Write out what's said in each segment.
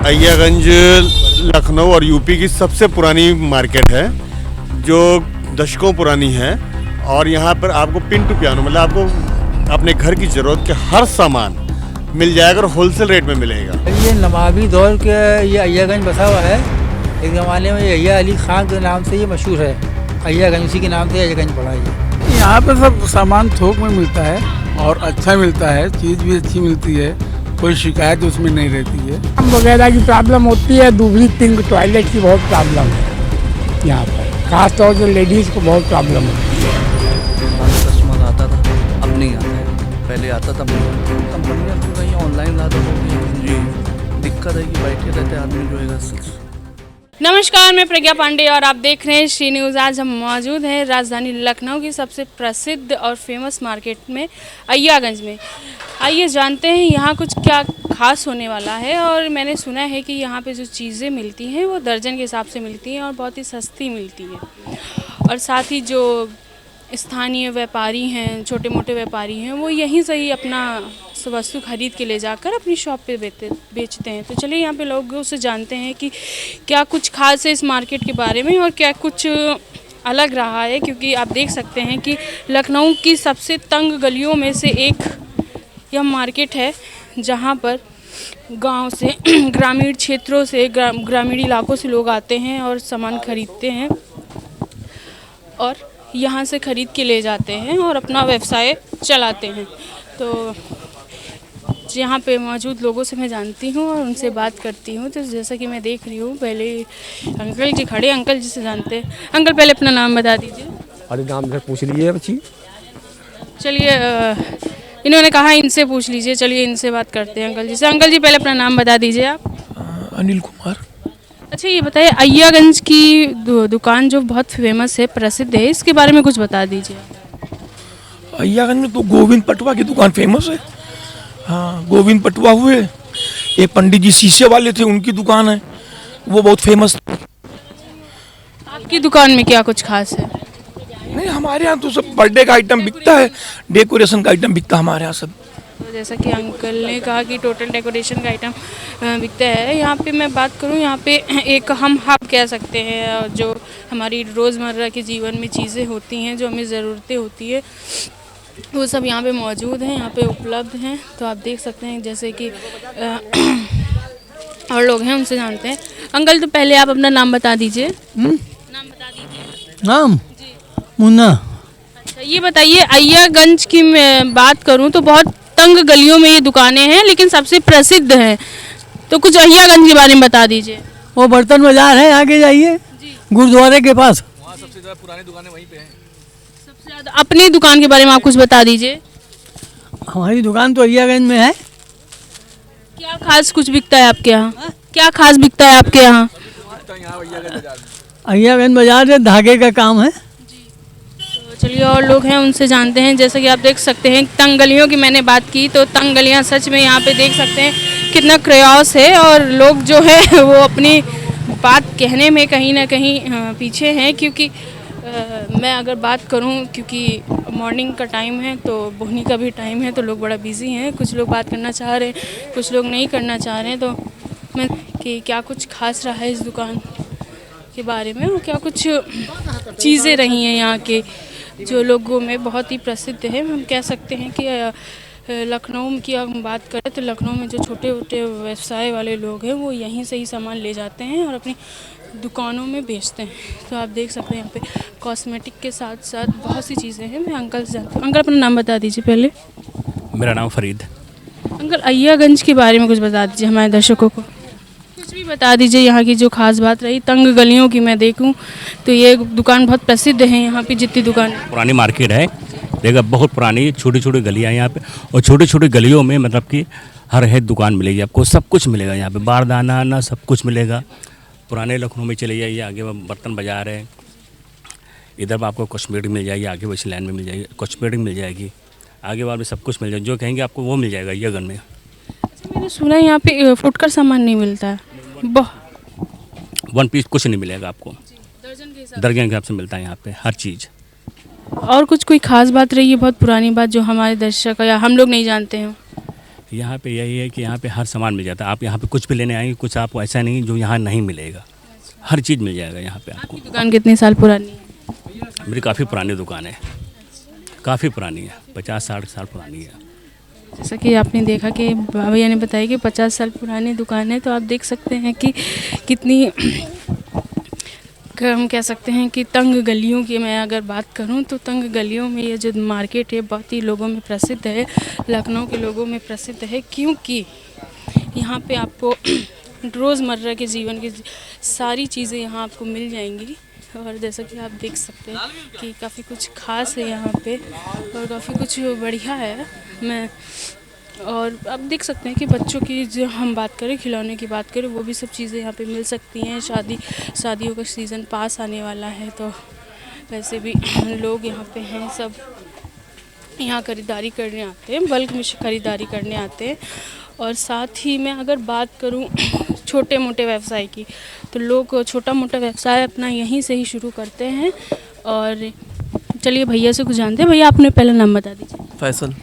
अय्यागंज लखनऊ और यूपी की सबसे पुरानी मार्केट है जो दशकों पुरानी है। और यहाँ पर आपको पिन टू पियानो मतलब आपको अपने घर की ज़रूरत के हर सामान मिल जाएगा और होलसेल रेट में मिलेगा। ये नवाबी दौर के ये अय्यागंज बसा हुआ है। एक ज़माने में अय्या अली खान के नाम से ये मशहूर है। अय्यागंज उसी के नाम से अय्यागंज पड़ा है। यहाँ पे सब सामान थोक में मिलता है और अच्छा मिलता है, चीज़ भी अच्छी मिलती है, कोई शिकायत उसमें नहीं रहती है। हम वगैरह की प्रॉब्लम होती है, दूसरी थिंग टॉयलेट की बहुत प्रॉब्लम है यहाँ पर, खास तौर से लेडीज़ को बहुत प्रॉब्लम है। कस्टमर आता था, अब नहीं आता है। पहले आता था, कंपनियाँ तो कहीं ऑनलाइन लाता जी दिक्कत है कि बैठे रहते आदमी जो है। नमस्कार, मैं प्रज्ञा पांडे और आप देख रहे हैं श्री न्यूज़। आज हम मौजूद हैं राजधानी लखनऊ की सबसे प्रसिद्ध और फेमस मार्केट में अय्यागंज में। आइए जानते हैं यहाँ कुछ क्या खास होने वाला है। और मैंने सुना है कि यहाँ पे जो चीज़ें मिलती हैं वो दर्जन के हिसाब से मिलती हैं और बहुत ही सस्ती मिलती है। और साथ ही जो स्थानीय व्यापारी हैं, छोटे मोटे व्यापारी हैं, वो यहीं से ही अपना वस्तु खरीद के ले जाकर अपनी शॉप पे बेचते हैं। तो चलिए यहाँ पे लोगों से जानते हैं कि क्या कुछ खास है इस मार्केट के बारे में और क्या कुछ अलग रहा है। क्योंकि आप देख सकते हैं कि लखनऊ की सबसे तंग गलियों में से एक यह मार्केट है, जहाँ पर गांव से ग्रामीण क्षेत्रों से ग्रामीण इलाकों से लोग आते हैं और सामान खरीदते हैं और यहाँ से ख़रीद के ले जाते हैं और अपना व्यवसाय चलाते हैं। तो यहाँ पे मौजूद लोगों से मैं जानती हूँ और उनसे बात करती हूँ। तो जैसा कि मैं देख रही हूँ, पहले अंकल जी खड़े, अंकल जी से जानते हैं। अंकल पहले अपना नाम बता दीजिए। अरे नाम से पूछ लीजिए बच्ची। चलिए इन्होंने कहा इनसे पूछ लीजिए, चलिए इनसे बात करते हैं अंकल जी से। अंकल जी पहले अपना नाम बता दीजिए आप। अनिल कुमार। अच्छा, ये बताइए अय्यागंज की दुकान जो बहुत फेमस है, प्रसिद्ध है, इसके बारे में कुछ बता दीजिए। अय्यागंज में तो गोविंद पटवा की दुकान फेमस है। हाँ, गोविंद पटवा हुए, एक पंडित जी शीशे वाले थे, उनकी दुकान है, वो बहुत फेमस। आपकी दुकान में क्या कुछ खास है? नहीं, हमारे यहाँ तो सब बर्थडे का आइटम बिकता है, डेकोरेशन का आइटम बिकता है हमारे यहाँ सब। तो जैसा कि अंकल ने कहा कि टोटल डेकोरेशन का आइटम बिकता है। यहाँ पे मैं बात करूँ, यहाँ पे एक हम हब कह सकते हैं, जो हमारी रोज़मर्रा के जीवन में चीज़ें होती हैं, जो हमें ज़रूरतें होती है, वो सब यहाँ पे मौजूद हैं, यहाँ पे उपलब्ध हैं। तो आप देख सकते हैं जैसे कि और लोग हैं, उनसे जानते हैं। अंकल तो पहले आप अपना नाम बता दीजिए। नाम बता दीजिए। नाम मुन्ना। अच्छा, ये बताइए अय्यागंज की मैं बात करूँ तो बहुत तंग गलियों में ये दुकानें हैं, लेकिन सबसे प्रसिद्ध हैं। तो कुछ अय्यागंज के बारे में बता दीजिए। वो बर्तन बाजार है, आगे जाइए गुरुद्वारे के पास, वहाँ सबसे ज़्यादा पुरानी दुकानें वहीं पे हैं। सबसे ज़्यादा अपनी दुकान के बारे में आप कुछ बता दीजिए। हमारी दुकान तो अय्यागंज में है। क्या खास कुछ बिकता है आपके यहाँ? क्या खास बिकता है आपके यहाँ? अय्यागंज बाजार से धागे का काम है। तो चलिए और लोग हैं, उनसे जानते हैं। जैसे कि आप देख सकते हैं तंग गलियों की मैंने बात की, तो तंग गलियाँ सच में यहाँ पे देख सकते हैं कितना क्रेओस है। और लोग जो है वो अपनी बात कहने में कहीं ना कहीं पीछे हैं। क्योंकि मैं अगर बात करूं, क्योंकि मॉर्निंग का टाइम है तो बोहनी का भी टाइम है, तो लोग बड़ा बिजी हैं। कुछ लोग बात करना चाह रहे हैं, कुछ लोग नहीं करना चाह रहे हैं। तो मैं कि क्या कुछ खास रहा है इस दुकान के बारे में और क्या कुछ चीज़ें रही हैं यहाँ के जो लोगों में बहुत ही प्रसिद्ध है। हम कह सकते हैं कि लखनऊ की हम बात करें तो लखनऊ में जो छोटे छोटे व्यवसाय वाले लोग हैं वो यहीं से ही सामान ले जाते हैं और अपनी दुकानों में बेचते हैं। तो आप देख सकते हैं यहाँ पे कॉस्मेटिक के साथ साथ बहुत सी चीज़ें हैं। मैं अंकल से जानती हूँ। अंकल अपना नाम बता दीजिए पहले। मेरा नाम फरीद। अंकल अय्यागंज के बारे में कुछ बता दीजिए हमारे दर्शकों को। कुछ भी बता दीजिए यहाँ की जो खास बात रही। तंग गलियों की मैं देखूँ तो ये दुकान बहुत प्रसिद्ध है यहाँ पे, जितनी दुकान पुरानी मार्केट है, देखा बहुत पुरानी, छोटी छोटी गलियाँ यहाँ पे, और छोटी छोटी गलियों में मतलब कि हर है दुकान मिलेगी आपको, सब कुछ मिलेगा यहाँ पे, बारदाना ना सब कुछ मिलेगा। पुराने लखनऊ में चले जाइए, आगे बर्तन बाजार है, इधर आपको कॉस्मेटिक मिल जाएगी, आगे वैसी लाइन में मिल जाएगी कॉस्मेटिक मिल जाएगी, आगे बार भी सब कुछ मिल जाएगा, जो कहेंगे आपको वो मिल जाएगा अय्यागंज में। अच्छा, मैंने सुना है यहाँ पे फुटकर सामान नहीं मिलता है। वन पीस कुछ नहीं मिलेगा आपको, दर्जन के हिसाब से मिलता है यहाँ पे हर चीज़। और कुछ कोई खास बात रही है, बहुत पुरानी बात जो हमारे दर्शक या हम लोग नहीं जानते हैं? यहाँ पे यही है कि यहाँ पे हर सामान मिल जाता है। आप यहाँ पे कुछ भी लेने आएंगे, कुछ आपको ऐसा नहीं जो यहाँ नहीं मिलेगा, हर चीज़ मिल जाएगा यहाँ पे आपको। आपकी दुकान कितने साल पुरानी है? मेरी काफ़ी पुरानी दुकान है, काफ़ी पुरानी है, 50-60 साल पुरानी है। जैसा कि आपने देखा कि भैया ने बताया कि 50 साल पुरानी दुकान है, तो आप देख सकते हैं कि कितनी हम कह सकते हैं कि तंग गलियों की मैं अगर बात करूं तो तंग गलियों में ये जो मार्केट है बहुत ही लोगों में प्रसिद्ध है, लखनऊ के लोगों में प्रसिद्ध है, क्योंकि यहाँ पे आपको रोज़मर्रा के जीवन की सारी चीज़ें यहाँ आपको मिल जाएंगी। और जैसा कि आप देख सकते हैं कि काफ़ी कुछ खास है यहाँ पे और काफ़ी कुछ बढ़िया है। मैं और आप देख सकते हैं कि बच्चों की जो हम बात करें, खिलौने की बात करें, वो भी सब चीज़ें यहाँ पे मिल सकती हैं। शादियों का सीज़न पास आने वाला है, तो वैसे भी लोग यहाँ पे हैं, सब यहाँ ख़रीदारी करने आते हैं, बल्क में ख़रीदारी करने आते हैं। और साथ ही मैं अगर बात करूँ छोटे मोटे व्यवसाय की, तो लोग छोटा मोटा व्यवसाय अपना यहीं से ही शुरू करते हैं। और चलिए भैया से कुछ जानते हैं। भैया आपने पहला नाम बता दीजिए। फैसल।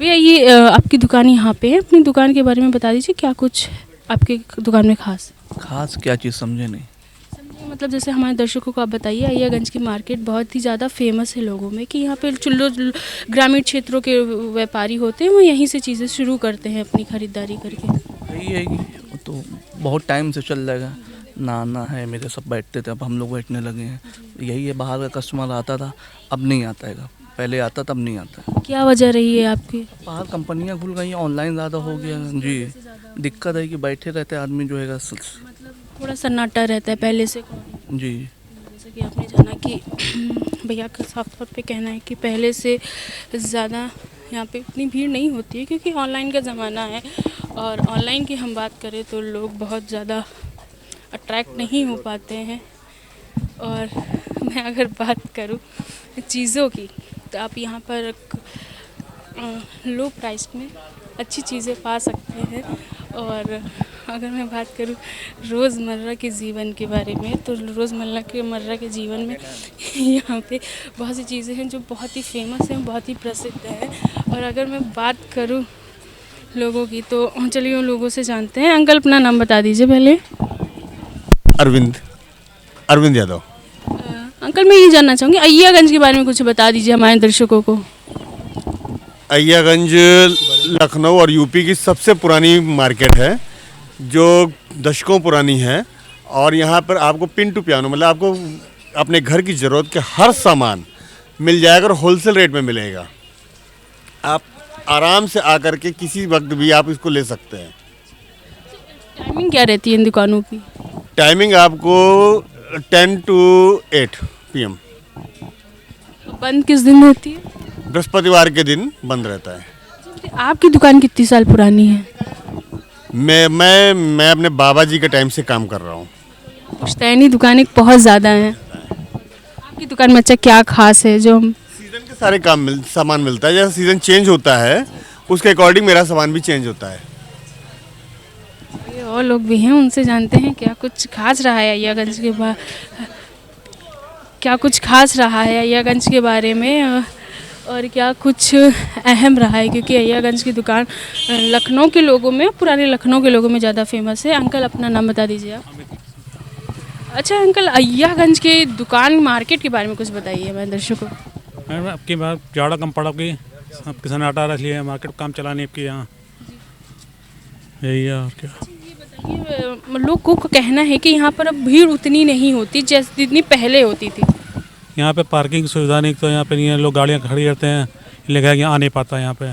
भैया ये आपकी दुकान यहाँ पे है, अपनी दुकान के बारे में बता दीजिए, क्या कुछ आपकी दुकान में खास? खास क्या चीज़ समझे नहीं? मतलब जैसे हमारे दर्शकों को आप बताइए, अय्यागंज की मार्केट बहुत ही ज़्यादा फेमस है लोगों में, कि यहाँ पे जो ग्रामीण क्षेत्रों के व्यापारी होते हैं वो यहीं से चीज़ें शुरू करते हैं अपनी ख़रीदारी करके। यही है कि तो बहुत टाइम से चल रहेगा, नाना है मेरे, सब बैठते थे, अब हम लोग बैठने लगे हैं। यही है, बाहर का कस्टमर आता था, अब नहीं आता है, पहले आता था अब नहीं आता है। क्या वजह रही है आपकी? बाहर कंपनियां खुल गई, ऑनलाइन ज़्यादा हो गया जी। दिक्कत है कि बैठे रहते आदमी जो है, थोड़ा सन्नाटा रहता है पहले से जी। जैसे कि आपने जाना कि भैया का साफ तौर पे कहना है कि पहले से ज़्यादा यहाँ पे इतनी भीड़ नहीं होती है, क्योंकि ऑनलाइन का ज़माना है। और ऑनलाइन की हम बात करें तो लोग बहुत ज़्यादा अट्रैक्ट नहीं हो पाते हैं। और मैं अगर बात करूँ चीज़ों की, तो आप यहाँ पर लो प्राइस में अच्छी चीज़ें पा सकते हैं। और अगर मैं बात करूँ रोज़मर्रा के जीवन के बारे में, तो रोज़मर्रा के जीवन में यहाँ पे बहुत सी चीज़ें हैं जो बहुत ही फेमस हैं, बहुत ही प्रसिद्ध है। और अगर मैं बात करूँ लोगों की, तो चलिए उन लोगों से जानते हैं। अंकल अपना नाम बता दीजिए पहले। अरविंद यादव। अंकल मैं ये जानना चाहूँगी, अय्यागंज के बारे में कुछ बता दीजिए हमारे दर्शकों को। अय्यागंज लखनऊ और यूपी की सबसे पुरानी मार्केट है, जो दशकों पुरानी है। और यहाँ पर आपको पिन टू पियानो, मतलब आपको अपने घर की ज़रूरत के हर सामान मिल जाएगा और होलसेल रेट में मिलेगा। आप आराम से आकर के किसी वक्त भी आप इसको ले सकते हैं। टाइमिंग क्या रहती है इन दुकानों की? टाइमिंग आपको 10 to 8 PM। बंद किस दिन होती है? बृहस्पतिवार के दिन बंद रहता है। आपकी दुकान कितनी साल पुरानी है? मैं अपने बाबा जी के टाइम से काम कर रहा हूँ। पुश्तैनी दुकानें बहुत ज़्यादा हैं। आपकी दुकान में अच्छा क्या खास है जो सीज़न के सारे सामान मिलता है। जैसे सीज़न चेंज होता है उसके अकॉर्डिंग मेरा सामान भी चेंज होता है। ये और लोग भी हैं, उनसे जानते हैं क्या कुछ खास रहा है अय्यागंज के अय्यागंज के बारे में, और क्या कुछ अहम रहा है, क्योंकि अय्यागंज की दुकान लखनऊ के लोगों में, पुराने लखनऊ के लोगों में ज़्यादा फेमस है। अंकल अपना नाम बता दीजिए आप। अच्छा अंकल, अय्यागंज के दुकान मार्केट के बारे में कुछ बताइए हमारे दर्शकों को। मैम आपकी बात ज़्यादा कम पड़ा कि आपके सन्नाटा रख लिया, मार्केट काम चलाने आपके यहाँ, यही है और क्या। ये लोगों का कहना है कि यहाँ पर अब भीड़ उतनी नहीं होती जैसे जितनी पहले होती थी। यहाँ पे पार्किंग की सुविधा नहीं, तो यहाँ पे नहीं है, लोग गाड़ियाँ खड़ी करते हैं, इसलिए यहाँ आ नहीं पाता यहाँ पे।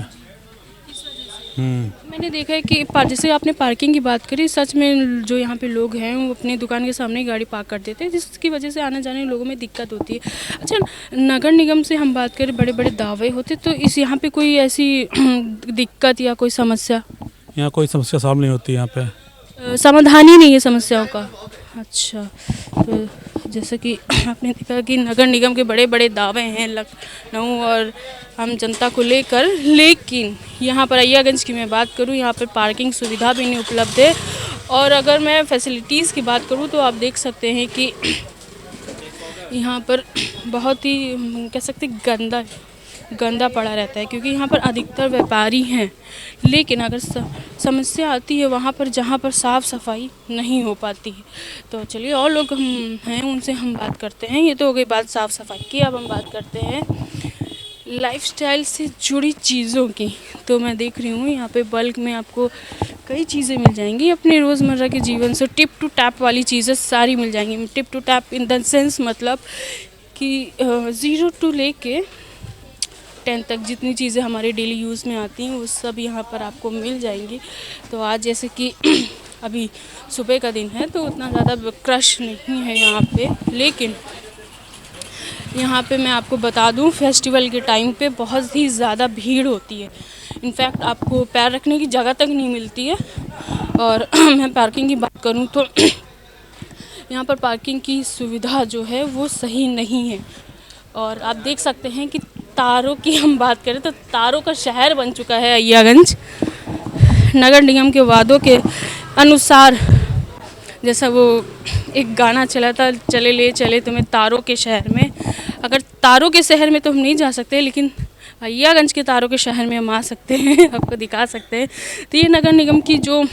मैंने देखा है कि जैसे आपने पार्किंग की बात करी, सच में जो यहाँ पे लोग हैं वो अपनी दुकान के सामने ही गाड़ी पार्क कर देते हैं, जिसकी वजह से आने जाने लोगों में दिक्कत होती है। अच्छा, नगर निगम से हम बात करें, बड़े बड़े दावे होते, तो इस यहाँ पे कोई ऐसी दिक्कत या कोई समस्या? यहाँ कोई समस्या सॉल्व नहीं होती यहाँ पे, समाधान ही नहीं है समस्याओं का। अच्छा, तो जैसे कि आपने देखा कि नगर निगम के बड़े बड़े दावे हैं लखनऊ और आम जनता को लेकर, लेकिन यहाँ पर अय्यागंज की मैं बात करूँ, यहाँ पर पार्किंग सुविधा भी नहीं उपलब्ध है। और अगर मैं फैसिलिटीज़ की बात करूँ तो आप देख सकते हैं कि यहाँ पर बहुत ही कह सकते गंदा गंदा पड़ा रहता है, क्योंकि यहाँ पर अधिकतर व्यापारी हैं। लेकिन अगर समस्या आती है वहाँ पर जहाँ पर साफ़ सफाई नहीं हो पाती है। तो चलिए और लोग हम हैं उनसे हम बात करते हैं। ये तो हो गई बात साफ़ सफाई की। अब हम बात करते हैं लाइफस्टाइल से जुड़ी चीज़ों की। तो मैं देख रही हूँ यहाँ पे बल्क में आपको कई चीज़ें मिल जाएंगी अपने रोज़मर्रा के जीवन से। टिप टू टैप वाली चीज़ें सारी मिल जाएंगी। Tip to tap in the sense मतलब कि 0 to लेके 10 तक जितनी चीज़ें हमारे डेली यूज़ में आती हैं वो सब यहाँ पर आपको मिल जाएंगी। तो आज जैसे कि अभी सुबह का दिन है तो उतना ज़्यादा क्रश नहीं है यहाँ पे, लेकिन यहाँ पे मैं आपको बता दूँ फेस्टिवल के टाइम पे बहुत ही ज़्यादा भीड़ होती है। इनफैक्ट आपको पैर रखने की जगह तक नहीं मिलती है। और मैं पार्किंग की बात करूँ तो यहाँ पर पार्किंग की सुविधा जो है वो सही नहीं है। और आप देख सकते हैं कि तारों की हम बात करें तो तारों का शहर बन चुका है अय्यागंज। नगर निगम के वादों के अनुसार, जैसा वो एक गाना चला था, चले ले चले तुम्हें तारों के शहर में। अगर तारों के शहर में तो हम नहीं जा सकते, लेकिन अय्यागंज के तारों के शहर में हम आ सकते हैं, आपको दिखा सकते हैं। तो ये नगर निगम की जो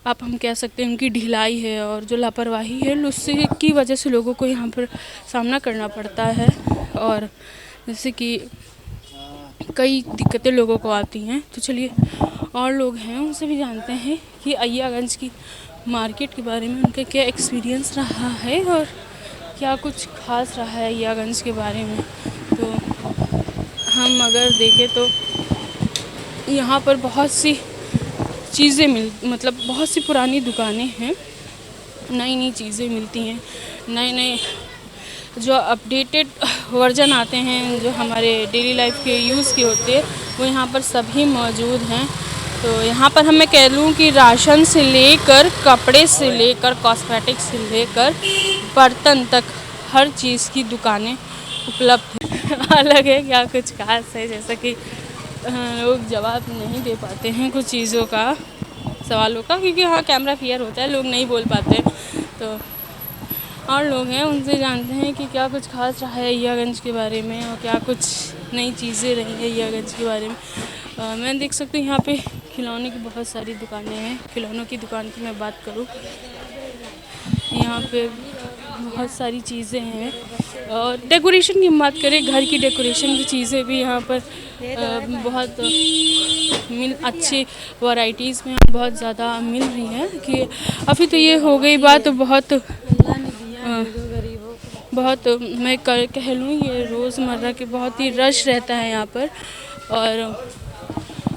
आप हम कह सकते हैं उनकी ढिलाई है और जो लापरवाही है उससे की वजह से लोगों को यहाँ पर सामना करना पड़ता है। और जैसे कि कई दिक्कतें लोगों को आती हैं। तो चलिए और लोग हैं उनसे भी जानते हैं कि अय्यागंज की मार्केट के बारे में उनका क्या एक्सपीरियंस रहा है और क्या कुछ खास रहा है अय्यागंज के बारे में। तो हम अगर देखें तो यहाँ पर बहुत सी चीज़ें मतलब बहुत सी पुरानी दुकानें हैं, नई नई चीज़ें मिलती हैं, नए नए जो अपडेटेड वर्जन आते हैं जो हमारे डेली लाइफ के यूज़ के होते हैं वो यहाँ पर सभी मौजूद हैं। तो यहाँ पर मैं कह लूँ कि राशन से लेकर कपड़े से लेकर कॉस्मेटिक से लेकर बर्तन तक हर चीज़ की दुकानें उपलब्ध हैं। अलग है क्या कुछ खास है, जैसा कि लोग जवाब नहीं दे पाते हैं कुछ चीज़ों का, सवालों का, क्योंकि हाँ कैमरा फियर होता है, लोग नहीं बोल पाते। तो और लोग हैं उनसे जानते हैं कि क्या कुछ खास रहा है अय्यागंज के बारे में और क्या कुछ नई चीज़ें रही है अय्यागंज के बारे में। मैं देख सकती हूँ यहाँ पे खिलौने की बहुत सारी दुकानें हैं। खिलौनों की दुकान की मैं बात करूँ, यहाँ पे बहुत सारी चीज़ें हैं। और डेकोरेशन की बात करें, घर की डेकोरेशन की चीज़ें भी यहाँ पर बहुत अच्छी वैरायटीज़ में बहुत ज़्यादा मिल रही है। कि अभी तो ये हो गई बात बहुत मैं कह लूँ ये रोज़मर्रा के बहुत ही रश रहता है यहाँ पर। और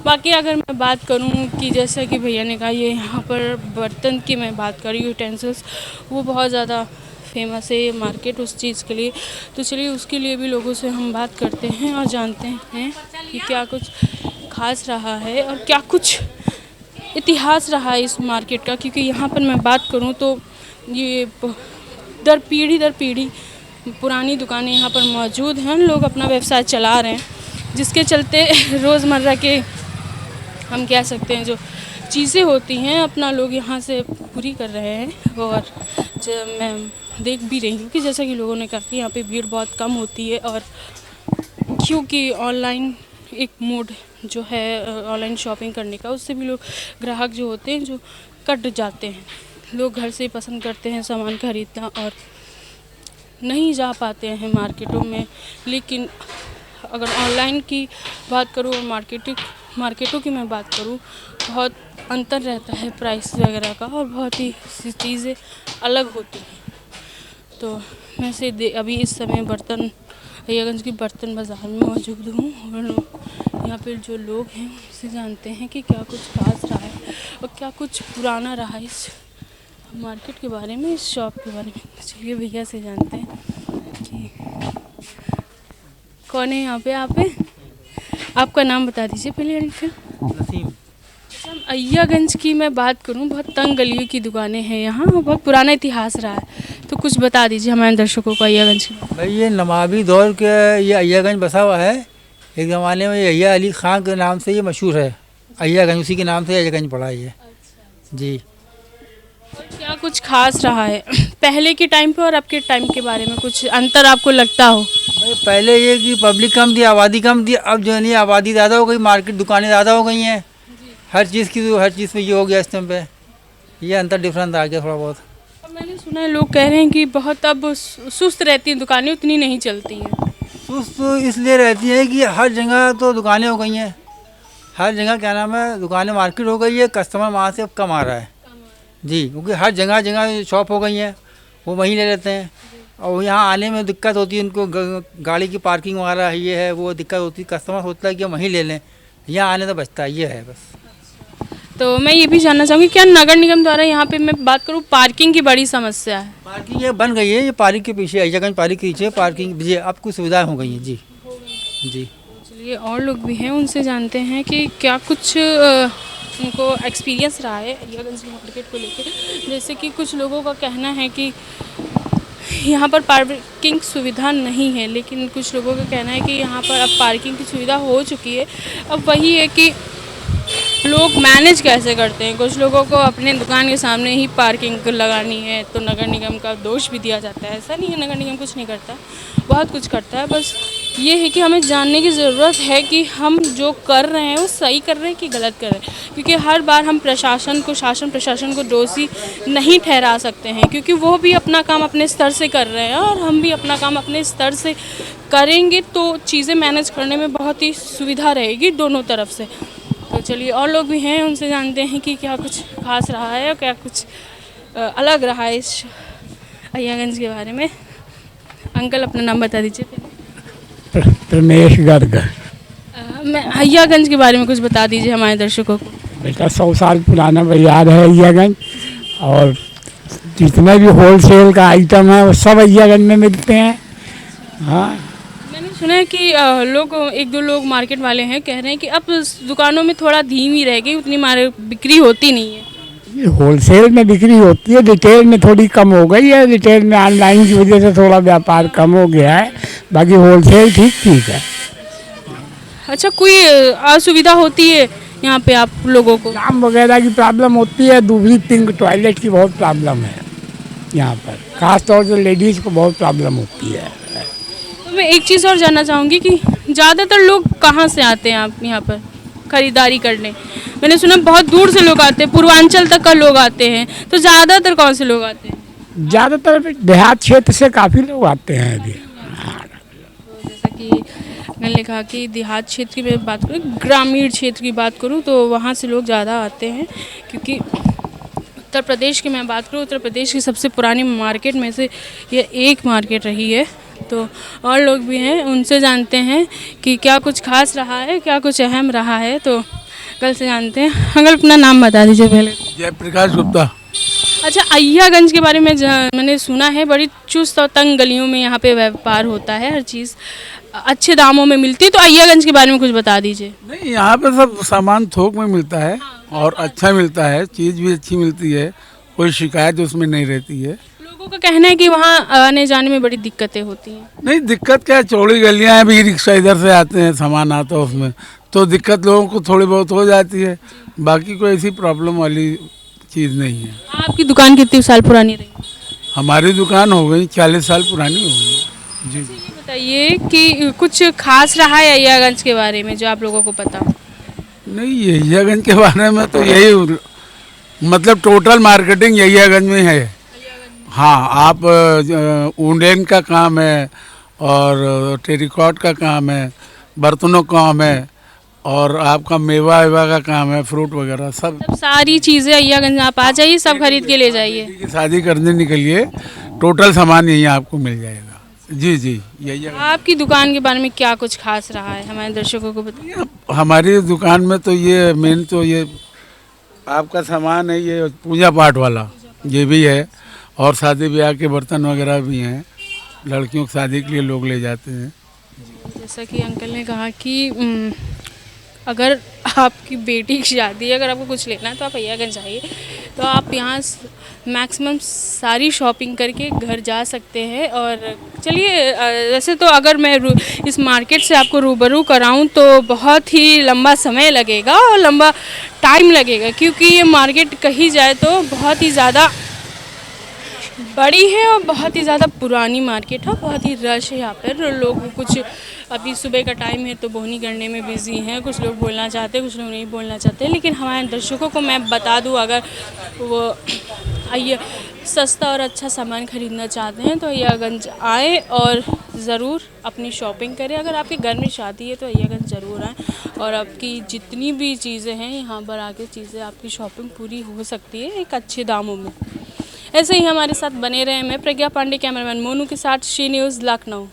बाकी अगर मैं बात करूँ कि जैसा कि भैया ने कहा ये यहाँ पर बर्तन की मैं बात करी, यूटेंसिल्स, वो बहुत ज़्यादा फेमस है ये मार्केट उस चीज़ के लिए। तो चलिए उसके लिए भी लोगों से हम बात करते हैं और जानते हैं कि क्या कुछ खास रहा है और क्या कुछ इतिहास रहा है इस मार्केट का। क्योंकि यहाँ पर मैं बात करूँ तो ये दर पीढ़ी पुरानी दुकानें यहाँ पर मौजूद हैं। लोग अपना व्यवसाय चला रहे हैं, जिसके चलते रोज़मर्रा के हम कह सकते हैं जो चीज़ें होती हैं अपना लोग यहाँ से पूरी कर रहे हैं। और मैं देख भी रही हूँ कि जैसा कि लोगों ने कहा कि यहाँ पे भीड़ बहुत कम होती है। और क्योंकि ऑनलाइन एक मोड जो है ऑनलाइन शॉपिंग करने का, उससे भी लोग ग्राहक जो होते हैं जो कट जाते हैं। लोग घर से पसंद करते हैं सामान खरीदना और नहीं जा पाते हैं मार्केटों में। लेकिन अगर ऑनलाइन की बात करूँ और मार्केटों की मैं बात करूँ, बहुत अंतर रहता है प्राइस वगैरह का और बहुत ही सी चीज़ें अलग होती हैं। तो मैं से अभी इस समय अय्यागंज की बर्तन बाज़ार में मौजूद हूँ और यहाँ पर जो लोग हैं उनसे जानते हैं कि क्या कुछ खास रहा है और क्या कुछ पुराना रहा है इस मार्केट के बारे में, इस शॉप के बारे में। चलिए भैया से जानते हैं कि कौन है यहाँ पे। आपका नाम बता दीजिए पहले। फिर नसीम। अय्यागंज की मैं बात करूँ, बहुत तंग गलियों की दुकानें हैं यहाँ, बहुत पुराना इतिहास रहा है। तो कुछ बता दीजिए हमारे दर्शकों को अय्यागंज की। भाई ये नवाबी दौर के ये अय्यागंज बसा हुआ है। एक ज़माने में ये अय्या अली ख़ान के नाम से ये मशहूर है। अय्यागंज उसी के नाम से अय्यागंज पड़ा है ये। जी। क्या कुछ खास रहा है पहले के टाइम पे और अब के टाइम के बारे में कुछ अंतर आपको लगता हो? भाई पहले ये कि पब्लिक कम थी, आबादी कम थी, अब जो है नहीं आबादी ज़्यादा हो गई, मार्केट दुकानें ज़्यादा हो गई हैं, हर चीज़ पे ये हो गया इस टाइम पे, ये अंतर डिफरेंस आ गया थोड़ा बहुत। मैंने सुना है लोग कह रहे हैं कि बहुत अब सुस्त रहती हैं दुकानें, उतनी नहीं चलती हैं। सुस्त इसलिए रहती है कि हर जगह तो दुकानें हो गई हैं, हर जगह क्या नाम है दुकानें, मार्केट हो गई है, कस्टमर वहाँ से अब कम आ रहा है जी, क्योंकि हर जगह जगह शॉप हो गई हैं, वो वहीं ले लेते हैं और यहाँ आने में दिक्कत होती है उनको, गाड़ी की पार्किंग वगैरह ये है वो दिक्कत होती है, कस्टमर सोचता है कि हम वहीं ले लें, यहाँ आने तो बचता है, ये है बस। तो मैं ये भी जानना चाहूँगी क्या नगर निगम द्वारा यहाँ पे मैं बात करूँ पार्किंग की बड़ी समस्या है? पार्किंग ये बन गई है, ये पार्किंग के पीछे अय्यागंज पार्किंग के पीछे पार्किंग जी अब कुछ सुविधाएँ हो गई हैं जी जी। चलिए और लोग भी हैं, उनसे जानते हैं कि क्या कुछ उनको एक्सपीरियंस रहा है अय्यागंज मार्केट को लेकर। जैसे कि कुछ लोगों का कहना है कि यहाँ पर पार्किंग सुविधा नहीं है, लेकिन कुछ लोगों का कहना है कि यहाँ पर अब पार्किंग की सुविधा हो चुकी है। अब वही है कि लोग मैनेज कैसे करते हैं, कुछ लोगों को अपने दुकान के सामने ही पार्किंग लगानी है तो नगर निगम का दोष भी दिया जाता है। ऐसा नहीं है नगर निगम कुछ नहीं करता, बहुत कुछ करता है। बस ये है कि हमें जानने की ज़रूरत है कि हम जो कर रहे हैं वो सही कर रहे हैं कि गलत कर रहे हैं, क्योंकि हर बार हम प्रशासन को दोषी नहीं ठहरा सकते हैं, क्योंकि वो भी अपना काम अपने स्तर से कर रहे हैं और हम भी अपना काम अपने स्तर से करेंगे तो चीज़ें मैनेज करने में बहुत ही सुविधा रहेगी दोनों तरफ से। तो चलिए और लोग भी हैं, उनसे जानते हैं कि क्या कुछ खास रहा है और क्या कुछ अलग रहा है इस अय्यागंज के बारे में। अंकल अपना नाम बता दीजिए। रमेश गर्ग। मैं अय्यागंज के बारे में कुछ बता दीजिए हमारे दर्शकों को। बेटा 100 साल पुराना बाजार है अय्यागंज, और जितना भी होलसेल का आइटम है वो सब अय्यागंज में मिलते हैं। हाँ मैंने सुना है कि लोग एक दो लोग मार्केट वाले हैं कह रहे हैं कि अब दुकानों में थोड़ा धीमी रह गई, उतनी बिक्री होती नहीं है। होलसेल में बिक्री होती है, रिटेल में थोड़ी कम हो गई है, रिटेल में ऑनलाइन की वजह से थोड़ा व्यापार कम हो गया है, बाकी होलसेल ठीक है। अच्छा, कोई असुविधा होती है यहाँ पे आप लोगों को? जाम वगैरह की प्रॉब्लम होती है, दूसरी पिंक टॉयलेट की बहुत प्रॉब्लम है यहाँ पर, खास तौर से लेडीज़ को बहुत प्रॉब्लम होती है। तो मैं एक चीज़ और जानना चाहूँगी कि ज़्यादातर लोग कहाँ से आते हैं आप यहाँ पर ख़रीदारी करने? मैंने सुना बहुत दूर से लोग आते हैं, पूर्वांचल तक का लोग आते हैं, तो ज़्यादातर कौन से लोग आते हैं? ज़्यादातर देहात क्षेत्र से काफ़ी लोग आते हैं अभी। जैसा कि मैंने कहा कि देहात क्षेत्र की मैं बात करूँ, ग्रामीण क्षेत्र की बात करूँ तो वहाँ से लोग ज़्यादा आते हैं, क्योंकि उत्तर प्रदेश की मैं बात करूँ, उत्तर प्रदेश की सबसे पुरानी मार्केट में से ये एक मार्केट रही है। तो और लोग भी हैं, उनसे जानते हैं कि क्या कुछ खास रहा है, क्या कुछ अहम रहा है, तो कल से जानते हैं। अंकल अपना नाम बता दीजिए पहले। जयप्रकाश गुप्ता। अच्छा, अय्यागंज के बारे में मैंने सुना है बड़ी चुस्त और तंग गलियों में यहाँ पे व्यापार होता है, हर चीज़ अच्छे दामों में मिलती है, तो अय्यागंज के बारे में कुछ बता दीजिए। नहीं, यहाँ पे सब सामान थोक में मिलता है और अच्छा मिलता है, चीज़ भी अच्छी मिलती है, कोई शिकायत उसमें नहीं रहती है। लोगों का कहना है कि वहाँ आने जाने में बड़ी दिक्कतें होती हैं। नहीं, दिक्कत क्या है, चौड़ी गलियाँ हैं, भी रिक्शा इधर से आते हैं, सामान आता है उसमें, तो दिक्कत लोगों को थोड़ी बहुत हो जाती है, बाकी कोई ऐसी प्रॉब्लम वाली चीज़ नहीं है। आपकी दुकान कितने साल पुरानी रही? हमारी दुकान हो गई 40 साल पुरानी हो गई जी। ये बताइए कि कुछ खास रहा है अय्यागंज के बारे में जो आप लोगों को पता हो? नहीं, अय्यागंज के बारे में तो यही, मतलब टोटल मार्केटिंग अय्यागंज में है। हाँ, आप ऊंडेन का काम है और टेरिकॉट का काम है, बर्तनों का काम है, और आपका मेवा वेवा का काम है, फ्रूट वगैरह सब सारी चीज़ें अय्यागंज आप आ जाइए, सब खरीद के ले जाइए। शादी करने निकलिए, टोटल सामान यहीं आपको मिल जाएगा। जी जी, यही। आपकी दुकान के बारे में क्या कुछ खास रहा है, हमारे दर्शकों को बताइए। हमारी दुकान में तो ये मेन तो ये आपका सामान है, ये पूजा पाठ वाला ये भी है, और शादी ब्याह के बर्तन वगैरह भी हैं, लड़कियों की शादी के लिए लोग ले जाते हैं। जैसा कि अंकल ने कहा कि अगर आपकी बेटी की शादी है, अगर आपको कुछ लेना है तो आप अय्यागंज आइए, तो आप यहाँ मैक्सिमम सारी शॉपिंग करके घर जा सकते हैं। और चलिए, वैसे तो अगर मैं इस मार्केट से आपको रूबरू कराऊं तो बहुत ही लंबा समय लगेगा और लंबा टाइम लगेगा, क्योंकि ये मार्केट कही जाए तो बहुत ही ज़्यादा बड़ी है और बहुत ही ज़्यादा पुरानी मार्केट है, बहुत ही रश है यहाँ पर। लोग कुछ अभी सुबह का टाइम है तो बोहनी करने में बिज़ी हैं, कुछ लोग बोलना चाहते हैं, कुछ लोग नहीं बोलना चाहते। लेकिन हमारे दर्शकों को मैं बता दूँ, अगर वो आइए सस्ता और अच्छा सामान ख़रीदना चाहते हैं तो अय्यागंज आए और ज़रूर अपनी शॉपिंग करें। अगर आपके घर में शादी है तो अय्यागंज ज़रूर आएँ और आपकी जितनी भी चीज़ें हैं यहाँ पर आके चीज़ें आपकी शॉपिंग पूरी हो सकती है एक अच्छे दामों में। ऐसे ही हमारे साथ बने रहे। मैं प्रज्ञा पांडे, कैमरामैन मोनू के साथ शी न्यूज़ लखनऊ।